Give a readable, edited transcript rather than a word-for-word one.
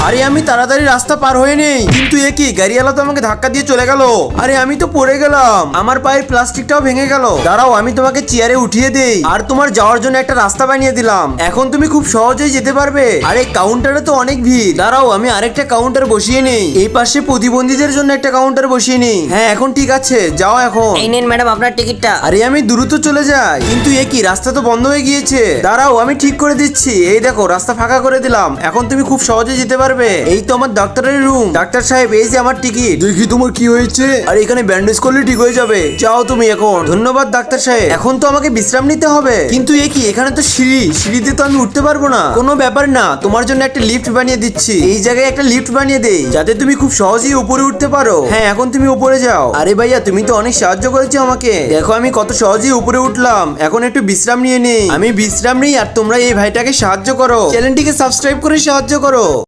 আরে আমি তাড়াতাড়ি রাস্তা পার হয়ে নেই, কিন্তু এ কি গাড়িওয়ালা তো আমাকে ধাক্কা দিয়ে চলে গেল। আরে আমি তো পড়ে গেলাম, আমার পায়ের প্লাস্টিকটাও ভেঙে গেল। দাঁড়াও আমি তোমাকে চেয়ারে উঠিয়ে দেই আর তোমার যাওয়ার জন্য একটা রাস্তা বানিয়ে দিলাম। এখন তুমি খুব সহজেই যেতে পারবে। আরে কাউন্টারে তো অনেক ভিড়, দাঁড়াও আমি আরেকটা কাউন্টার বসিয়ে নেই। এই পাশে প্রতিবন্ধীদের জন্য একটা কাউন্টার বসিয়ে নেই। হ্যাঁ এখন ঠিক আছে, যাও এখন। এই নিন ম্যাডাম আপনার টিকিটটা। আরে আমি দ্রুত চলে যাই, কিন্তু এ কি রাস্তা তো বন্ধ হয়ে গিয়েছে। দাঁড়াও আমি ঠিক করে দিচ্ছি। এই দেখো রাস্তা ফাঁকা করে দিলাম, এখন তুমি খুব সহজে যেতে পারবে। এই তো আমার ডাক্তারের রুম। ডাক্তার সাহেব এই যে আমার টিকিট। দেখি তোমার কি হয়েছে। আর এখানে ব্যান্ডেজ করলে ঠিক হয়ে যাবে, যাও তুমি এখন। ধন্যবাদ ডাক্তার সাহেব। এখন তো আমাকে বিশ্রাম নিতে হবে, কিন্তু এ কি এখানে তো সিঁড়িতে তো আমি উঠতে পারবো না। কোনো ব্যাপার না, তোমার জন্য একটা লিফট বানিয়ে দিচ্ছি। এই জায়গায় একটা লিফট বানিয়ে দেই যাতে তুমি খুব সহজেই উপরে উঠতে পারো। হ্যাঁ এখন তুমি উপরে যাও। আরে ভাইয়া তুমি তো অনেক সাহায্য করেছো আমাকে, দেখো আমি কত সহজেই উপরে উঠলাম। এখন একটু বিশ্রাম নিয়ে নেই। আমি বিশ্রাম নেই আর তোমরা এই ভাইটাকে সাহায্য করো, চ্যানেলটিকে সাবস্ক্রাইব করে সাহায্য করো।